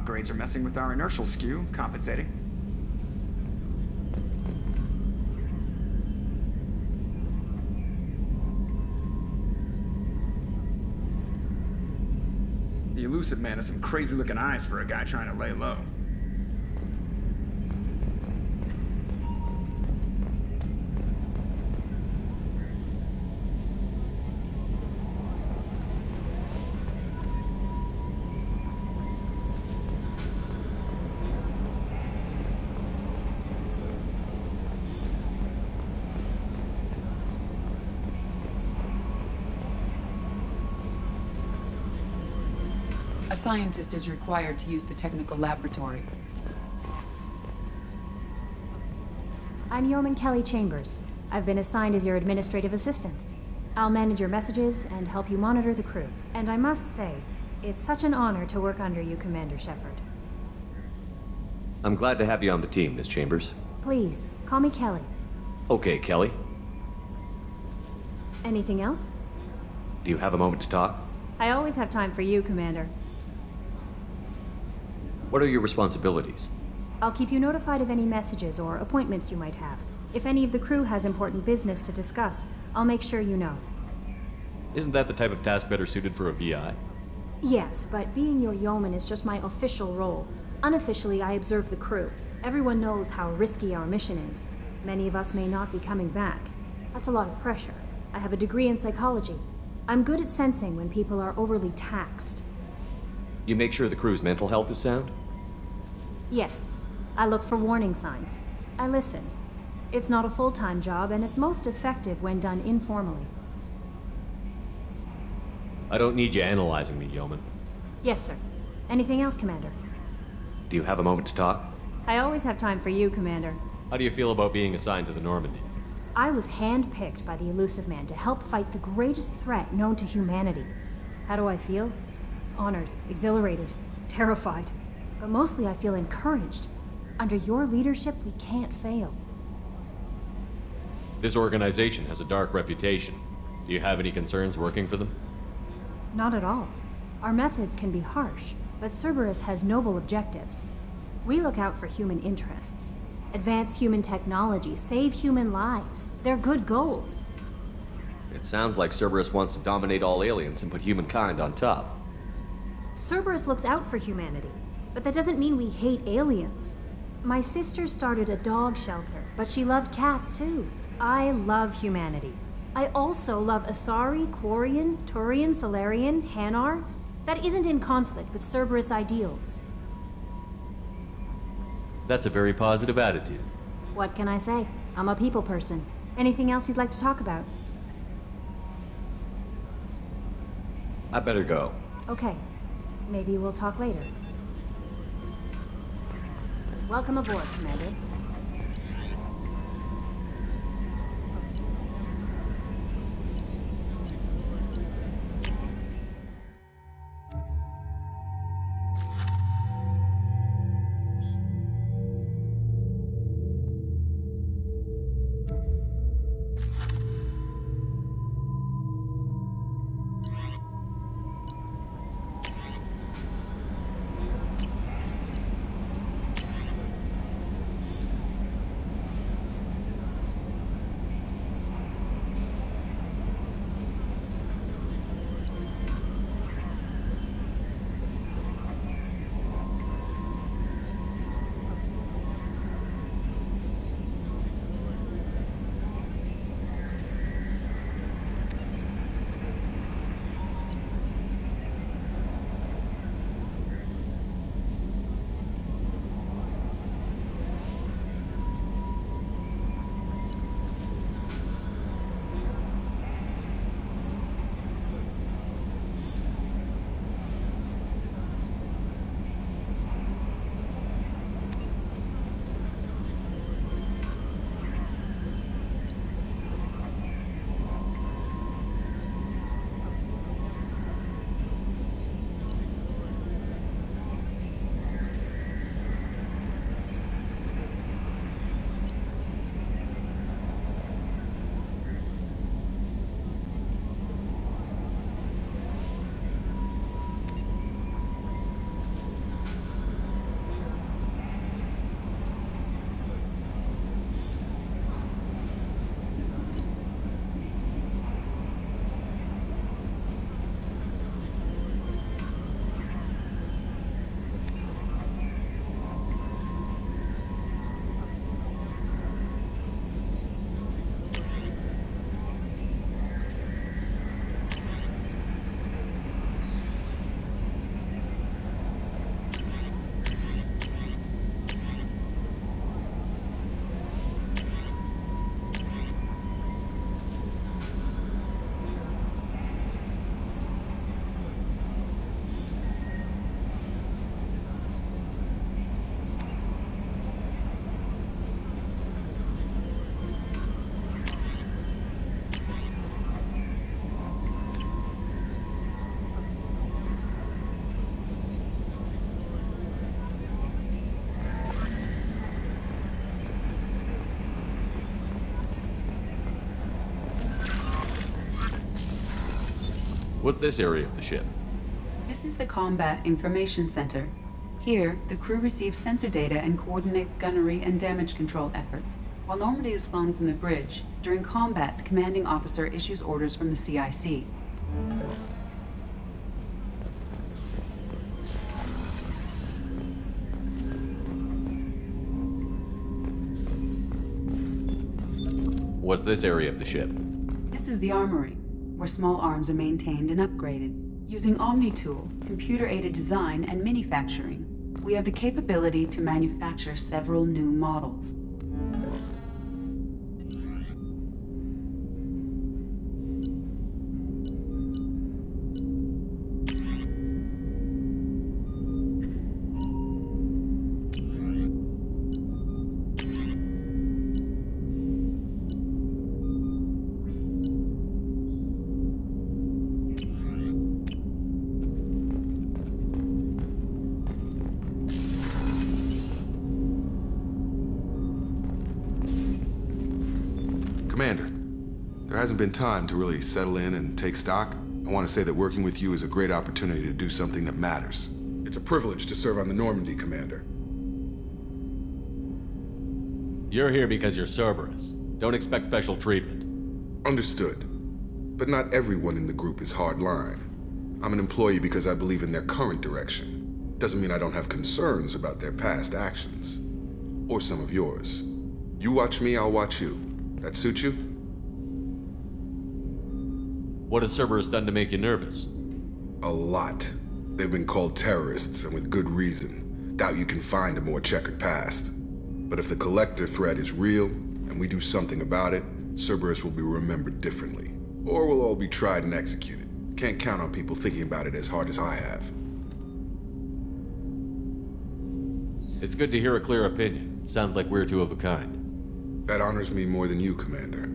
Upgrades are messing with our inertial skew, compensating. The elusive man has some crazy looking eyes for a guy trying to lay low. A scientist is required to use the technical laboratory. I'm Yeoman Kelly Chambers. I've been assigned as your administrative assistant. I'll manage your messages and help you monitor the crew. And I must say, it's such an honor to work under you, Commander Shepard. I'm glad to have you on the team, Miss Chambers. Please, call me Kelly. Okay, Kelly. Anything else? Do you have a moment to talk? I always have time for you, Commander. What are your responsibilities? I'll keep you notified of any messages or appointments you might have. If any of the crew has important business to discuss, I'll make sure you know. Isn't that the type of task better suited for a VI? Yes, but being your yeoman is just my official role. Unofficially, I observe the crew. Everyone knows how risky our mission is. Many of us may not be coming back. That's a lot of pressure. I have a degree in psychology. I'm good at sensing when people are overly taxed. You make sure the crew's mental health is sound? Yes. I look for warning signs. I listen. It's not a full-time job, and it's most effective when done informally. I don't need you analyzing me, Yeoman. Yes, sir. Anything else, Commander? Do you have a moment to talk? I always have time for you, Commander. How do you feel about being assigned to the Normandy? I was handpicked by the elusive man to help fight the greatest threat known to humanity. How do I feel? Honored, exhilarated, terrified. But mostly I feel encouraged. Under your leadership, we can't fail. This organization has a dark reputation. Do you have any concerns working for them? Not at all. Our methods can be harsh, but Cerberus has noble objectives. We look out for human interests. Advance human technology, save human lives. They're good goals. It sounds like Cerberus wants to dominate all aliens and put humankind on top. Cerberus looks out for humanity, but that doesn't mean we hate aliens. My sister started a dog shelter, but she loved cats too. I love humanity. I also love Asari, Quarian, Turian, Solarian, Hanar. That isn't in conflict with Cerberus ideals. That's a very positive attitude. What can I say? I'm a people person. Anything else you'd like to talk about? I better go. Okay. Maybe we'll talk later. Welcome aboard, Commander. What's this area of the ship? This is the Combat Information Center. Here, the crew receives sensor data and coordinates gunnery and damage control efforts. While Normandy is flown from the bridge, during combat, the commanding officer issues orders from the CIC. What's this area of the ship? This is the armory, where small arms are maintained and upgraded. Using Omni-Tool, computer-aided design, and manufacturing, we have the capability to manufacture several new models. Commander, there hasn't been time to really settle in and take stock. I want to say that working with you is a great opportunity to do something that matters. It's a privilege to serve on the Normandy, Commander. You're here because you're Cerberus. Don't expect special treatment. Understood. But not everyone in the group is hardline. I'm an employee because I believe in their current direction. Doesn't mean I don't have concerns about their past actions. Or some of yours. You watch me, I'll watch you. That suit you? What has Cerberus done to make you nervous? A lot. They've been called terrorists, and with good reason. Doubt you can find a more checkered past. But if the Collector threat is real, and we do something about it, Cerberus will be remembered differently. Or we'll all be tried and executed. Can't count on people thinking about it as hard as I have. It's good to hear a clear opinion. Sounds like we're two of a kind. That honors me more than you, Commander.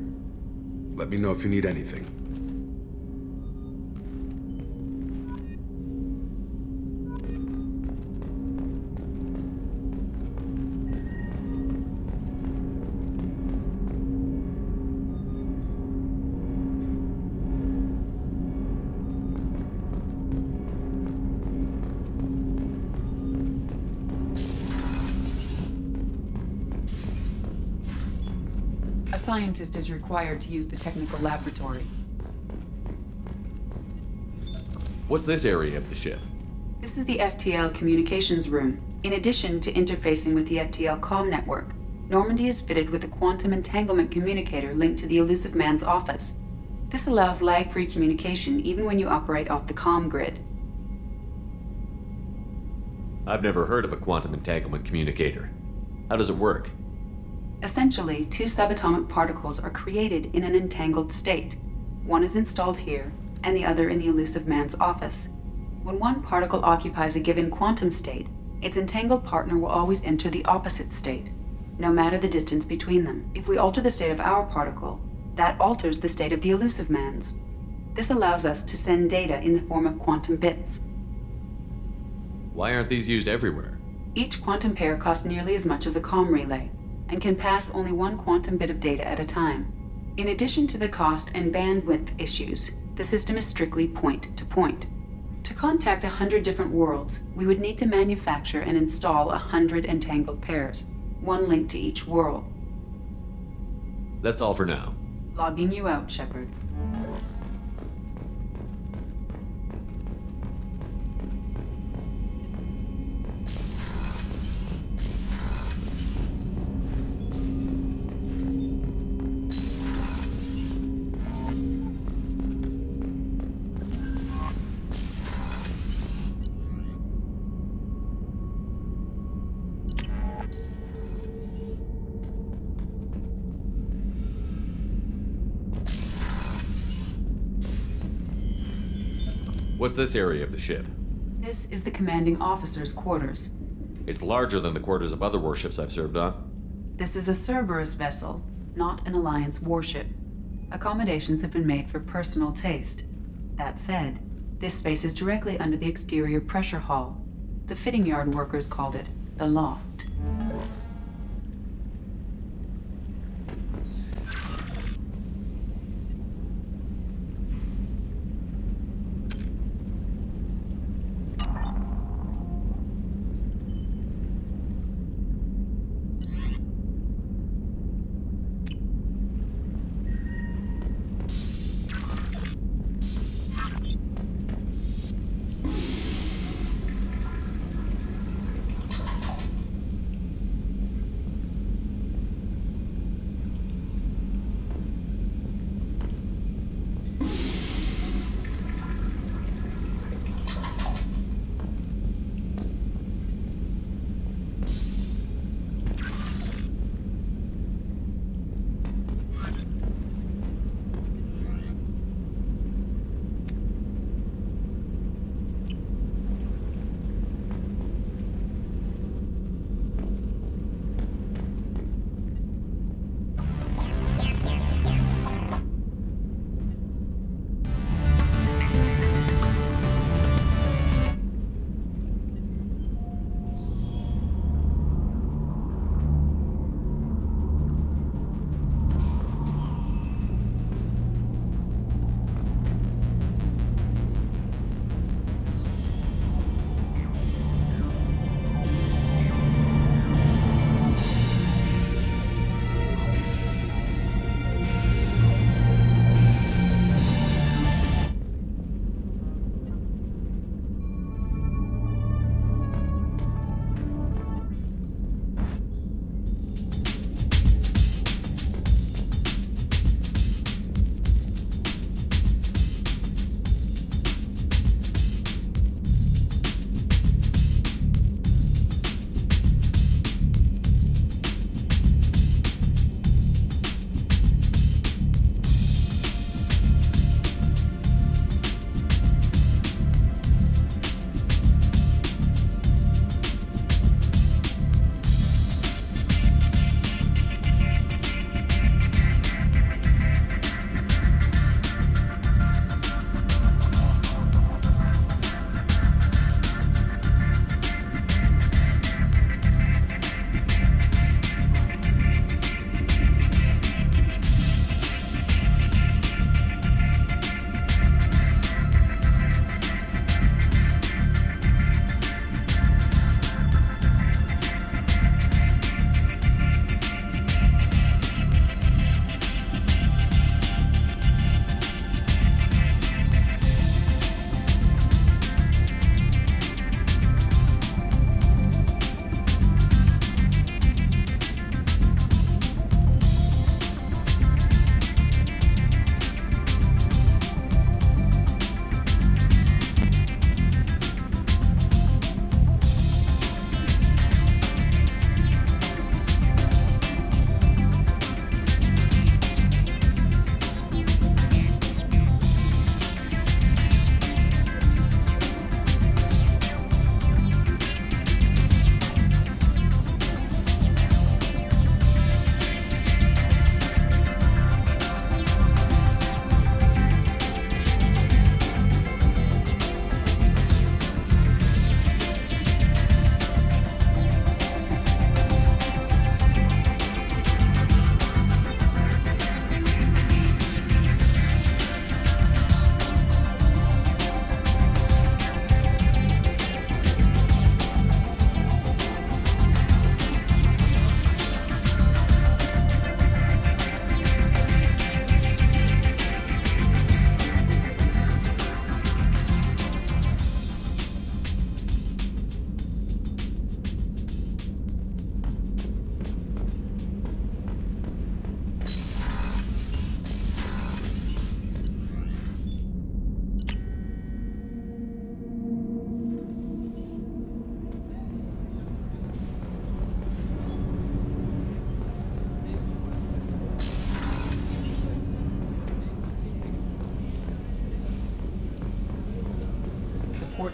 Let me know if you need anything. A scientist is required to use the technical laboratory. What's this area of the ship? This is the FTL communications room. In addition to interfacing with the FTL comm network, Normandy is fitted with a quantum entanglement communicator linked to the Elusive Man's office. This allows lag-free communication even when you operate off the comm grid. I've never heard of a quantum entanglement communicator. How does it work? Essentially, two subatomic particles are created in an entangled state. One is installed here, and the other in the Elusive Man's office. When one particle occupies a given quantum state, its entangled partner will always enter the opposite state, no matter the distance between them. If we alter the state of our particle, that alters the state of the Elusive Man's. This allows us to send data in the form of quantum bits. Why aren't these used everywhere? Each quantum pair costs nearly as much as a comm relay, and can pass only one quantum bit of data at a time. In addition to the cost and bandwidth issues, the system is strictly point-to-point. To contact 100 different worlds, we would need to manufacture and install 100 entangled pairs, one link to each world. That's all for now. Logging you out, Shepard. What's this area of the ship? This is the commanding officer's quarters. It's larger than the quarters of other warships I've served on. This is a Cerberus vessel, not an Alliance warship. Accommodations have been made for personal taste. That said, this space is directly under the exterior pressure hull. The fitting yard workers called it the loft.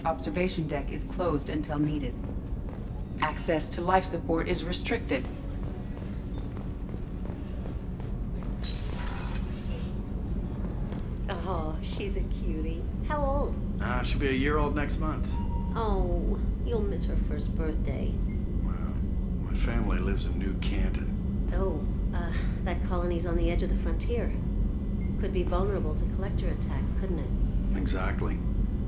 observation deck is closed until needed. Access to life support is restricted. Oh, she's a cutie. How old? She'll be a year old next month. Oh, you'll miss her first birthday. Well, my family lives in New Canton. Oh, that colony's on the edge of the frontier. Could be vulnerable to collector attack, couldn't it? Exactly.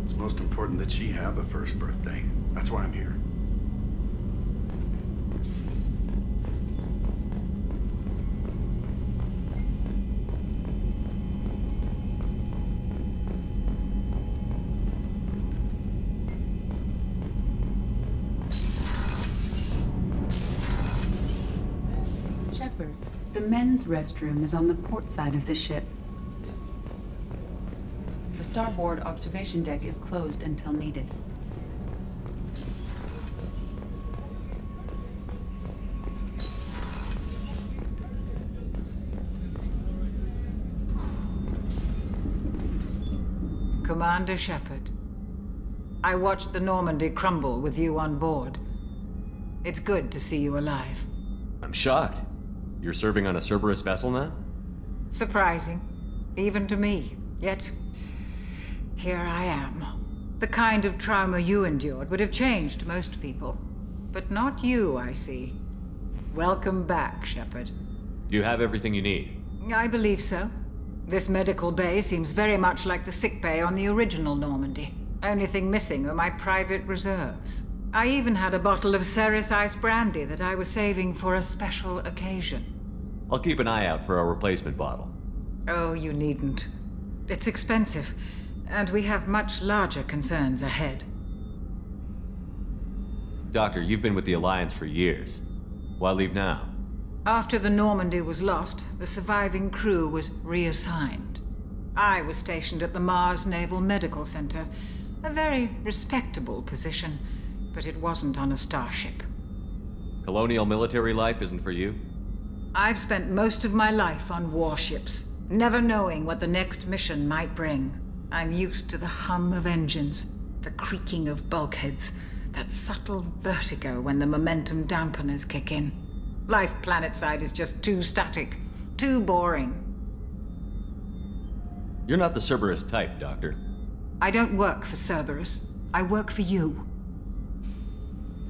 It's most important that she have a first birthday. That's why I'm here. Shepard, the men's restroom is on the port side of the ship. The starboard observation deck is closed until needed. Commander Shepard, I watched the Normandy crumble with you on board. It's good to see you alive. I'm shocked. You're serving on a Cerberus vessel now? Surprising, even to me. Yet, here I am. The kind of trauma you endured would have changed most people. But not you, I see. Welcome back, Shepard. Do you have everything you need? I believe so. This medical bay seems very much like the sick bay on the original Normandy. Only thing missing are my private reserves. I even had a bottle of Ceres Ice brandy that I was saving for a special occasion. I'll keep an eye out for a replacement bottle. Oh, you needn't. It's expensive, and we have much larger concerns ahead. Doctor, you've been with the Alliance for years. Why leave now? After the Normandy was lost, the surviving crew was reassigned. I was stationed at the Mars Naval Medical Center, a very respectable position, but it wasn't on a starship. Colonial military life isn't for you? I've spent most of my life on warships, never knowing what the next mission might bring. I'm used to the hum of engines, the creaking of bulkheads, that subtle vertigo when the momentum dampeners kick in. Life planetside is just too static, too boring. You're not the Cerberus type, Doctor. I don't work for Cerberus. I work for you.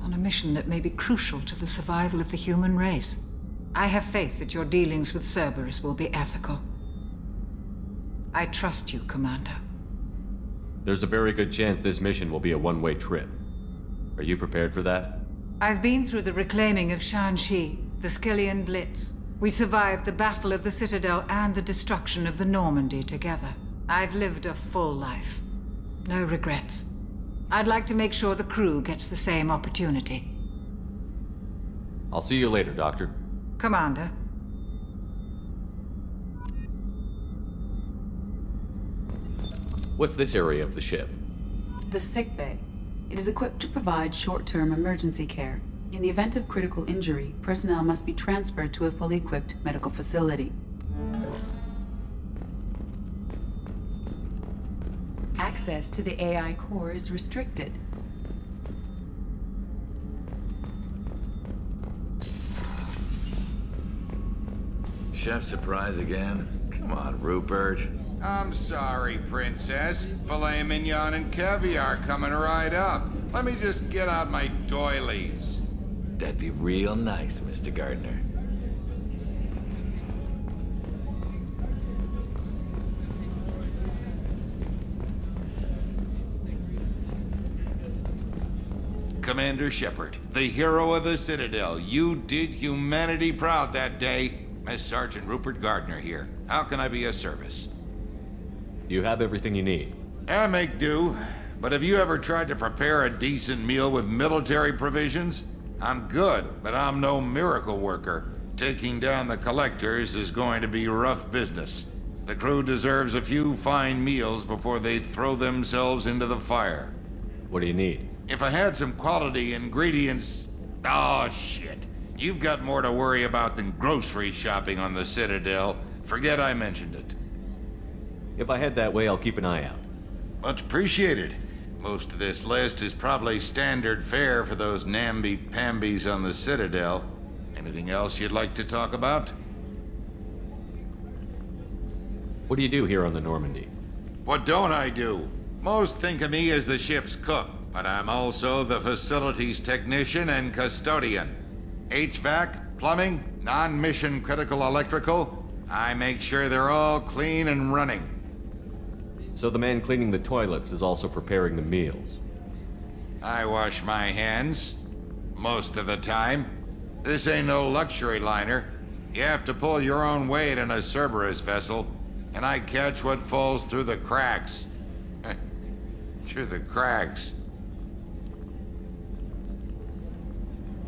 On a mission that may be crucial to the survival of the human race. I have faith that your dealings with Cerberus will be ethical. I trust you, Commander. There's a very good chance this mission will be a one-way trip. Are you prepared for that? I've been through the reclaiming of Shanxi, the Skillian Blitz. We survived the Battle of the Citadel and the destruction of the Normandy together. I've lived a full life. No regrets. I'd like to make sure the crew gets the same opportunity. I'll see you later, Doctor. Commander. What's this area of the ship? The sick bay. It is equipped to provide short-term emergency care. In the event of critical injury, personnel must be transferred to a fully equipped medical facility. Access to the AI core is restricted. Chef surprise again? Come on, Rupert. I'm sorry, Princess. Filet mignon and caviar coming right up. Let me just get out my doilies. That'd be real nice, Mr. Gardner. Commander Shepard, the hero of the Citadel. You did humanity proud that day. Miss Sergeant Rupert Gardner here. How can I be of service? Do you have everything you need? I make do. But have you ever tried to prepare a decent meal with military provisions? I'm good, but I'm no miracle worker. Taking down the collectors is going to be rough business. The crew deserves a few fine meals before they throw themselves into the fire. What do you need? If I had some quality ingredients... Oh, shit. You've got more to worry about than grocery shopping on the Citadel. Forget I mentioned it. If I head that way, I'll keep an eye out. Much appreciated. Most of this list is probably standard fare for those namby-pambies on the Citadel. Anything else you'd like to talk about? What do you do here on the Normandy? What don't I do? Most think of me as the ship's cook, but I'm also the facilities technician and custodian. HVAC, plumbing, non-mission critical electrical. I make sure they're all clean and running. So the man cleaning the toilets is also preparing the meals. I wash my hands. Most of the time. This ain't no luxury liner. You have to pull your own weight in a Cerberus vessel, and I catch what falls through the cracks. Through the cracks.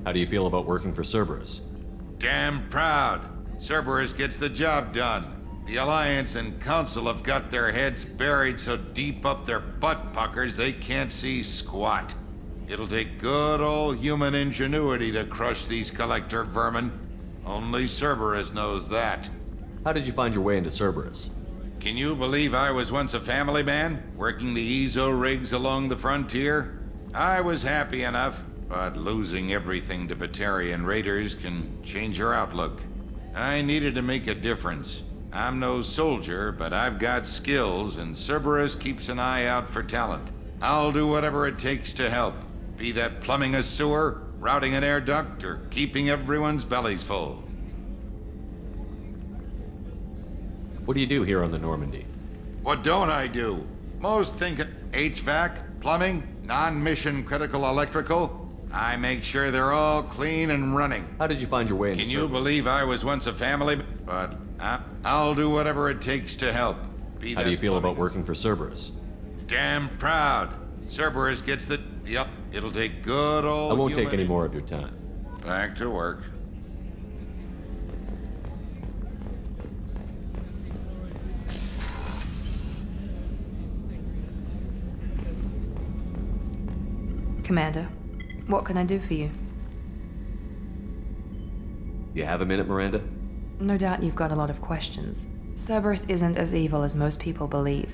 How do you feel about working for Cerberus? Damn proud. Cerberus gets the job done. The Alliance and Council have got their heads buried so deep up their butt puckers they can't see squat. It'll take good old human ingenuity to crush these collector vermin. Only Cerberus knows that. How did you find your way into Cerberus? Can you believe I was once a family man, working the EZO rigs along the frontier? I was happy enough, but losing everything to Batarian raiders can change your outlook. I needed to make a difference. I'm no soldier, but I've got skills, and Cerberus keeps an eye out for talent. I'll do whatever it takes to help, be that plumbing a sewer, routing an air duct, or keeping everyone's bellies full. What do you do here on the Normandy? What don't I do? Most think HVAC, plumbing, non-mission critical electrical. I make sure they're all clean and running. How did you find your way into Can Cerberus? you believe I was once a family? But I'll do whatever it takes to help. How do you feel about working for Cerberus? Damn proud. Cerberus gets the... Yep, it'll take good old... I won't take any more of your time. Back to work. Commander, what can I do for you? You have a minute, Miranda? No doubt you've got a lot of questions. Cerberus isn't as evil as most people believe.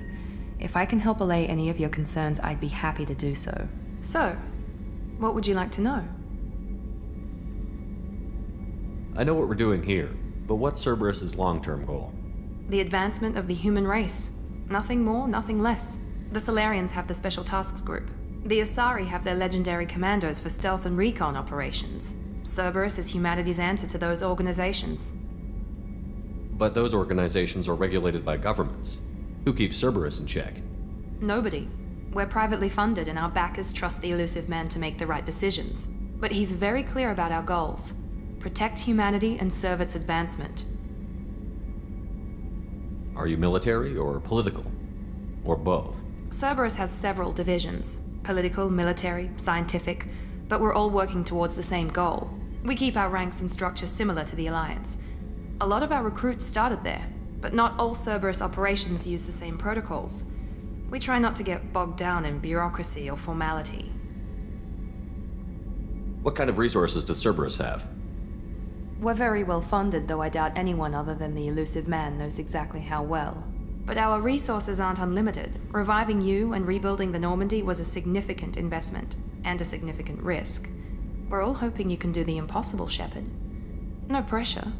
If I can help allay any of your concerns, I'd be happy to do so. So, what would you like to know? I know what we're doing here, but what's Cerberus's long-term goal? The advancement of the human race. Nothing more, nothing less. The Solarians have the Special Tasks Group. The Asari have their legendary commandos for stealth and recon operations. Cerberus is humanity's answer to those organizations. But those organizations are regulated by governments. Who keeps Cerberus in check? Nobody. We're privately funded and our backers trust the elusive man to make the right decisions. But he's very clear about our goals. Protect humanity and serve its advancement. Are you military or political? Or both? Cerberus has several divisions. Political, military, scientific, but we're all working towards the same goal. We keep our ranks and structure similar to the Alliance. A lot of our recruits started there, but not all Cerberus operations use the same protocols. We try not to get bogged down in bureaucracy or formality. What kind of resources does Cerberus have? We're very well funded, though I doubt anyone other than the elusive man knows exactly how well. But our resources aren't unlimited. Reviving you and rebuilding the Normandy was a significant investment, and a significant risk. We're all hoping you can do the impossible, Shepard. No pressure.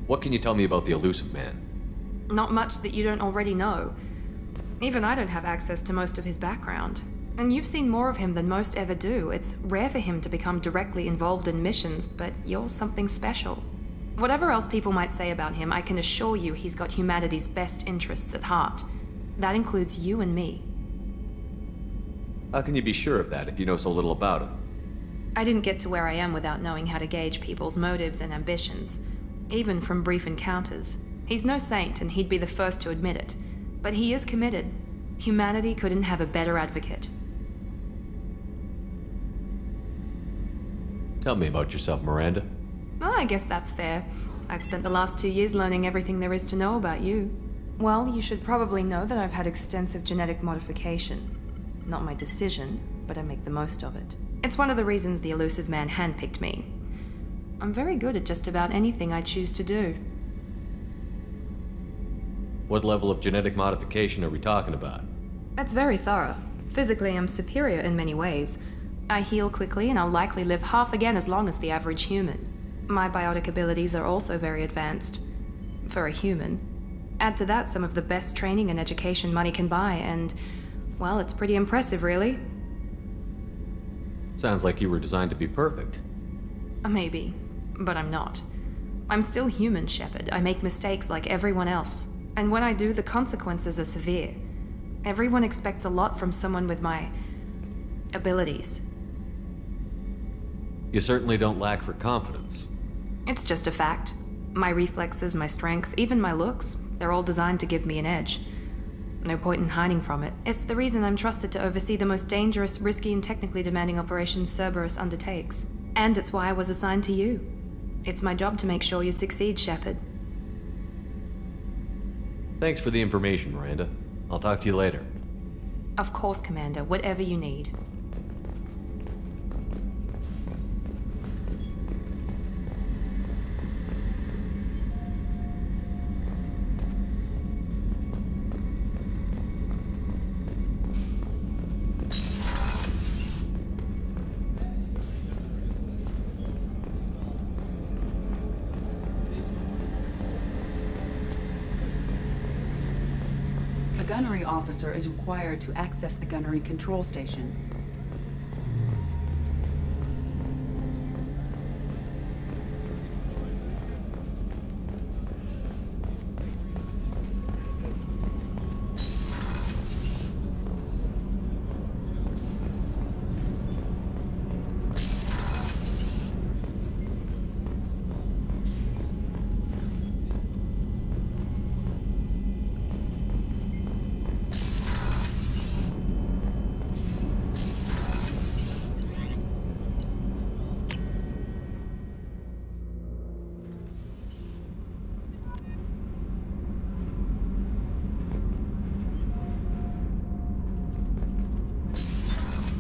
What can you tell me about the elusive man? Not much that you don't already know. Even I don't have access to most of his background. And you've seen more of him than most ever do. It's rare for him to become directly involved in missions, but you're something special. Whatever else people might say about him, I can assure you he's got humanity's best interests at heart. That includes you and me. How can you be sure of that if you know so little about him? I didn't get to where I am without knowing how to gauge people's motives and ambitions, even from brief encounters. He's no saint, and he'd be the first to admit it. But he is committed. Humanity couldn't have a better advocate. Tell me about yourself, Miranda. Oh, I guess that's fair. I've spent the last 2 years learning everything there is to know about you. Well, you should probably know that I've had extensive genetic modification. Not my decision, but I make the most of it. It's one of the reasons the elusive man handpicked me. I'm very good at just about anything I choose to do. What level of genetic modification are we talking about? That's very thorough. Physically, I'm superior in many ways. I heal quickly, and I'll likely live half again as long as the average human. My biotic abilities are also very advanced. For a human. Add to that some of the best training and education money can buy, and, well, it's pretty impressive, really. Sounds like you were designed to be perfect. Maybe, but I'm not. I'm still human, Shepard. I make mistakes like everyone else. And when I do, the consequences are severe. Everyone expects a lot from someone with my abilities. You certainly don't lack for confidence. It's just a fact. My reflexes, my strength, even my looks, they're all designed to give me an edge. No point in hiding from it. It's the reason I'm trusted to oversee the most dangerous, risky, and technically demanding operations Cerberus undertakes. And it's why I was assigned to you. It's my job to make sure you succeed, Shepard. Thanks for the information, Miranda. I'll talk to you later. Of course, Commander. Whatever you need. A gunnery officer is required to access the gunnery control station.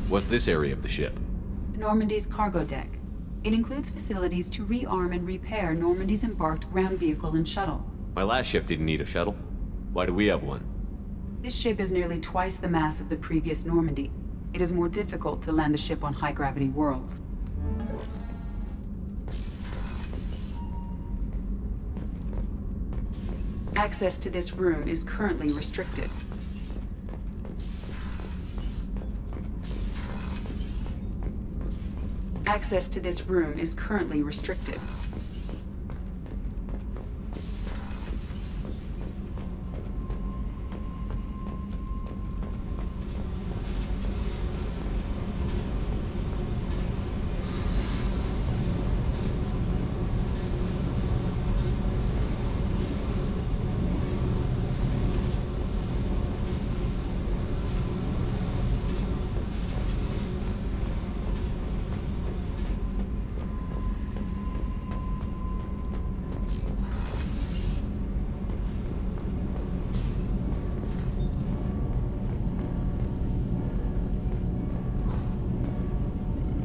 What's this area of the ship? Normandy's cargo deck. It includes facilities to rearm and repair Normandy's embarked ground vehicle and shuttle. My last ship didn't need a shuttle. Why do we have one? This ship is nearly twice the mass of the previous Normandy. It is more difficult to land the ship on high-gravity worlds. Access to this room is currently restricted. Access to this room is currently restricted.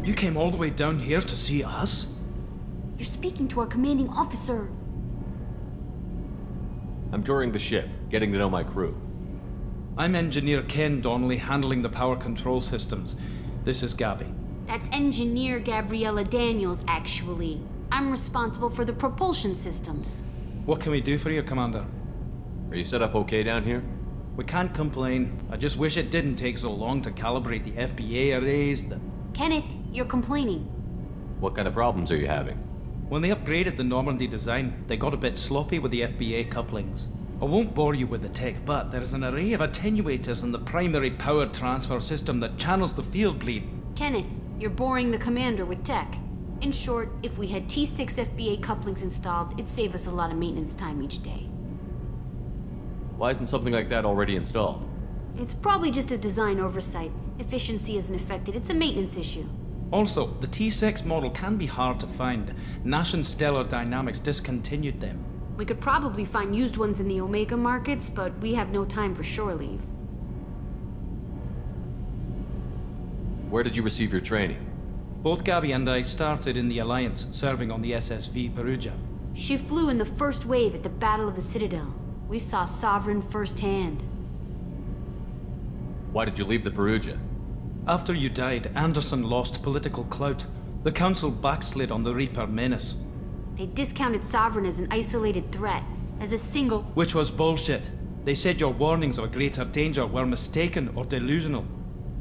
You came all the way down here to see us? You're speaking to our commanding officer. I'm touring the ship, getting to know my crew. I'm Engineer Ken Donnelly, handling the power control systems. This is Gabby. That's Engineer Gabriella Daniels, actually. I'm responsible for the propulsion systems. What can we do for you, Commander? Are you set up okay down here? We can't complain. I just wish it didn't take so long to calibrate the FBA arrays. Kenneth, you're complaining. What kind of problems are you having? When they upgraded the Normandy design, they got a bit sloppy with the FBA couplings. I won't bore you with the tech, but there is an array of attenuators in the primary power transfer system that channels the field bleed. Kenneth, you're boring the commander with tech. In short, if we had T6 FBA couplings installed, it'd save us a lot of maintenance time each day. Why isn't something like that already installed? It's probably just a design oversight. Efficiency isn't affected, it's a maintenance issue. Also, the T6 model can be hard to find. Nash and Stellar Dynamics discontinued them. We could probably find used ones in the Omega markets, but we have no time for shore leave. Where did you receive your training? Both Gabby and I started in the Alliance, serving on the SSV Perugia. She flew in the first wave at the Battle of the Citadel. We saw Sovereign firsthand. Why did you leave the Perugia? After you died, Anderson lost political clout. The Council backslid on the Reaper menace. They discounted Sovereign as an isolated threat, as a single... Which was bullshit. They said your warnings of a greater danger were mistaken or delusional.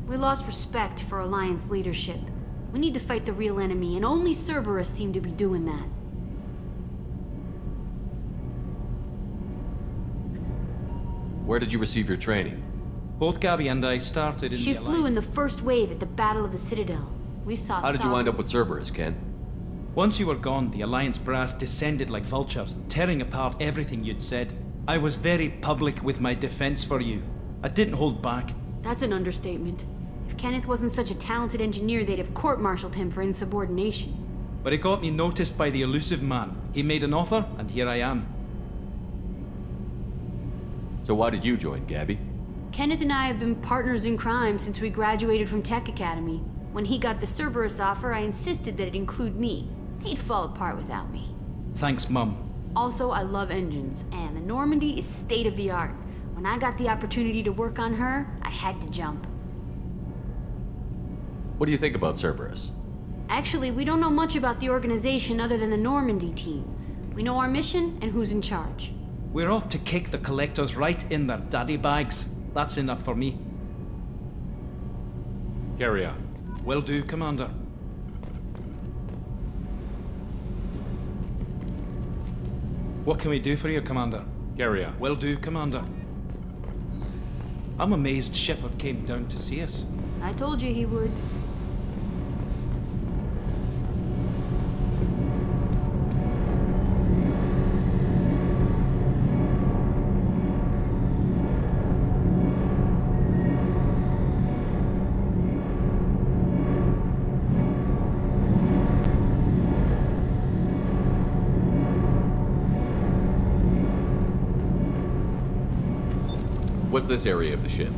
We lost respect for Alliance leadership. We need to fight the real enemy, and only Cerberus seem to be doing that. Where did you receive your training? Both Gabby and I started in She the flew in the first wave at the Battle of the Citadel. We saw How did you wind up with Cerberus, Ken? Once you were gone, the Alliance brass descended like vultures, tearing apart everything you'd said. I was very public with my defense for you. I didn't hold back. That's an understatement. If Kenneth wasn't such a talented engineer, they'd have court-martialed him for insubordination. But it got me noticed by the elusive man. He made an offer, and here I am. So why did you join, Gabby? Kenneth and I have been partners in crime since we graduated from Tech Academy. When he got the Cerberus offer, I insisted that it include me. They'd fall apart without me. Thanks, Mum. Also, I love engines, and the Normandy is state-of-the-art. When I got the opportunity to work on her, I had to jump. What do you think about Cerberus? Actually, we don't know much about the organization other than the Normandy team. We know our mission and who's in charge. We're off to kick the Collectors right in their daddy bags. That's enough for me. Carry on. Will do, Commander. What can we do for you, Commander? Carry on. Will do, Commander. I'm amazed Shepard came down to see us. I told you he would. What's this area of the ship?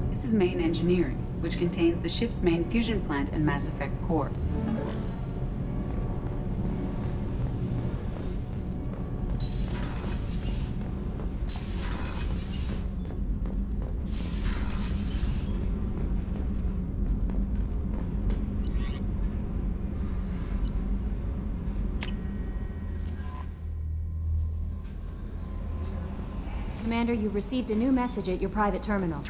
This is main engineering, which contains the ship's main fusion plant and Mass Effect core. Commander, you've received a new message at your private terminal.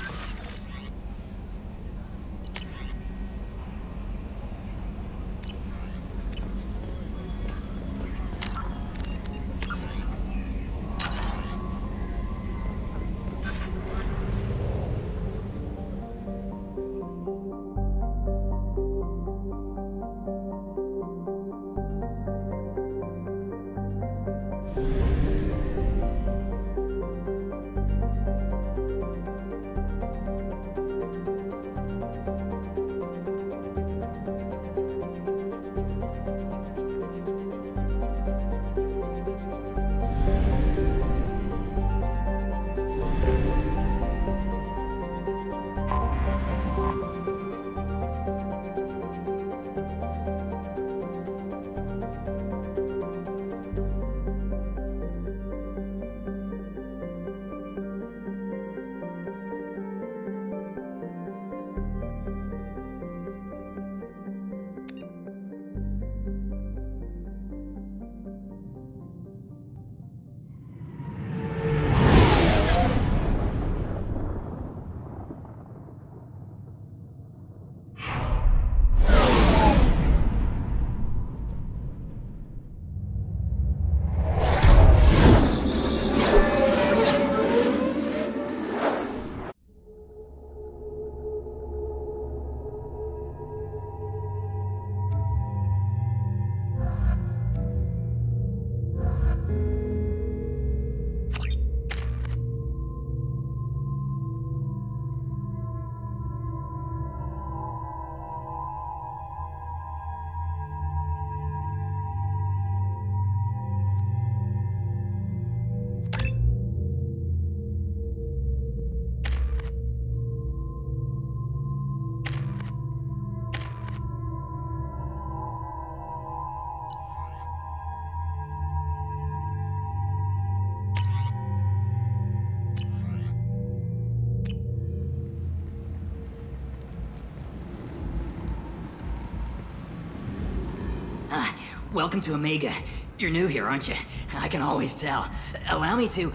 welcome to Omega. You're new here, aren't you? I can always tell. Allow me to...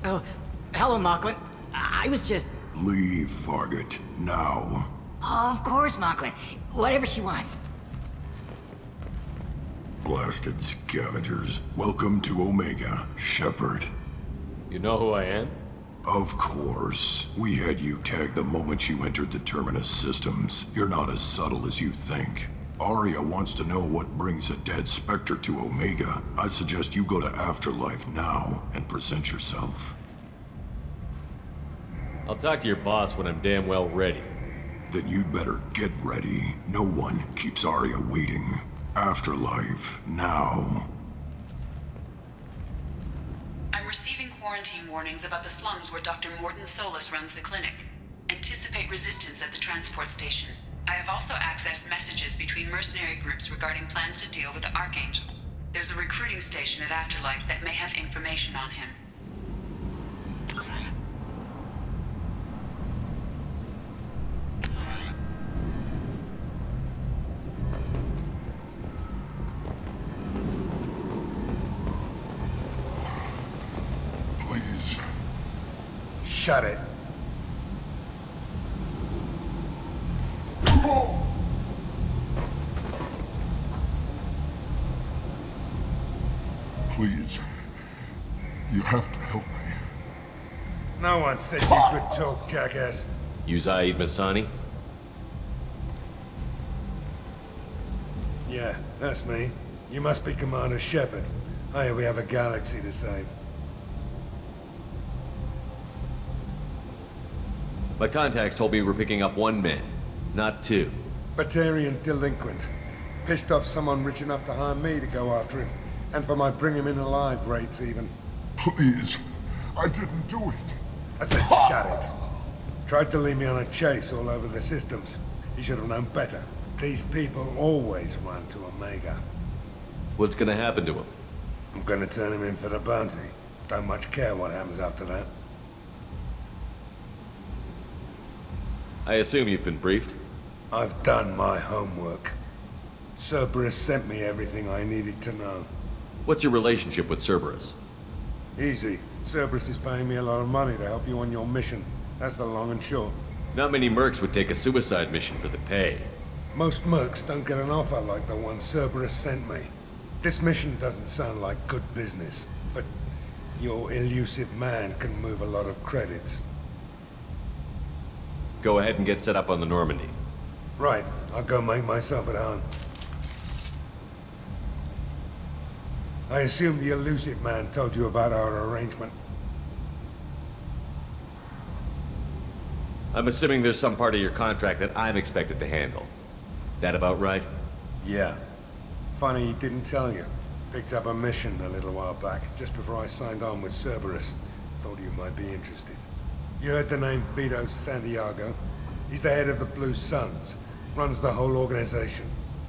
Oh, hello, Mocklin. I was just... Leave, Fargate. Now. Of course, Mocklin. Whatever she wants. Blasted scavengers. Welcome to Omega, Shepard. You know who I am? Of course. We had you tagged the moment you entered the Terminus systems. You're not as subtle as you think. Aria wants to know what brings a dead Spectre to Omega. I suggest you go to Afterlife now and present yourself. I'll talk to your boss when I'm damn well ready. Then you'd better get ready. No one keeps Aria waiting. Afterlife, now. I'm receiving quarantine warnings about the slums where Dr. Morton Solus runs the clinic. Anticipate resistance at the transport station. I have also accessed messages between mercenary groups regarding plans to deal with the Archangel. There's a recruiting station at Afterlife that may have information on him. Please. Shut it. Please. You have to help me. No one said you could talk, jackass. You Zaeed Masani? Yeah, that's me. You must be Commander Shepard. Hey, we have a galaxy to save. My contacts told me we're picking up one man, not two. Batarian delinquent. Pissed off someone rich enough to hire me to go after him. And for my bring him in alive rates even. Please. I didn't do it. I said shut it. Tried to lead me on a chase all over the systems. He should have known better. These people always run to Omega. What's gonna happen to him? I'm gonna turn him in for the bounty. Don't much care what happens after that. I assume you've been briefed? I've done my homework. Cerberus sent me everything I needed to know. What's your relationship with Cerberus? Easy. Cerberus is paying me a lot of money to help you on your mission. That's the long and short. Not many mercs would take a suicide mission for the pay. Most mercs don't get an offer like the one Cerberus sent me. This mission doesn't sound like good business, but your elusive man can move a lot of credits. Go ahead and get set up on the Normandy. Right. I'll go make myself at home. I assume the elusive man told you about our arrangement. I'm assuming there's some part of your contract that I'm expected to handle. That about right? Yeah. Funny he didn't tell you. Picked up a mission a little while back, just before I signed on with Cerberus. Thought you might be interested. You heard the name Vito Santiago? He's the head of the Blue Suns. Runs the whole organization.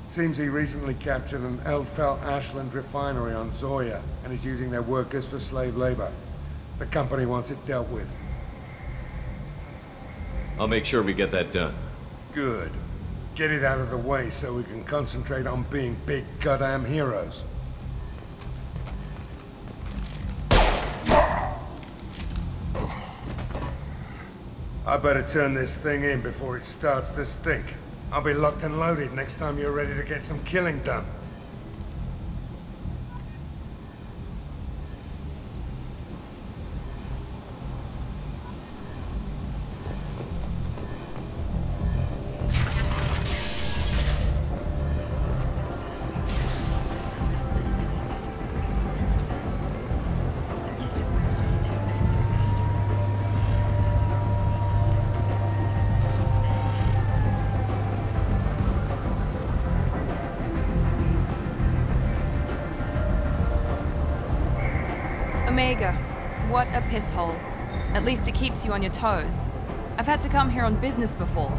Seems he recently captured an Eldfell Ashland refinery on Zoya and is using their workers for slave labor. The company wants it dealt with. I'll make sure we get that done. Good. Get it out of the way so we can concentrate on being big goddamn heroes. I better turn this thing in before it starts to stink. I'll be locked and loaded next time you're ready to get some killing done. Omega, what a piss hole. At least it keeps you on your toes. I've had to come here on business before.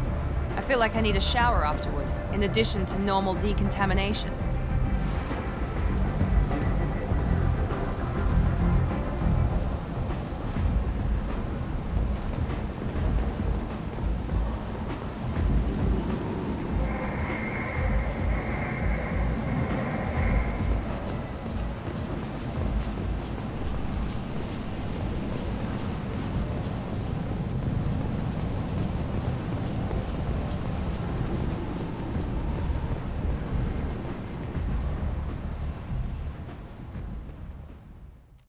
I feel like I need a shower afterward, in addition to normal decontamination.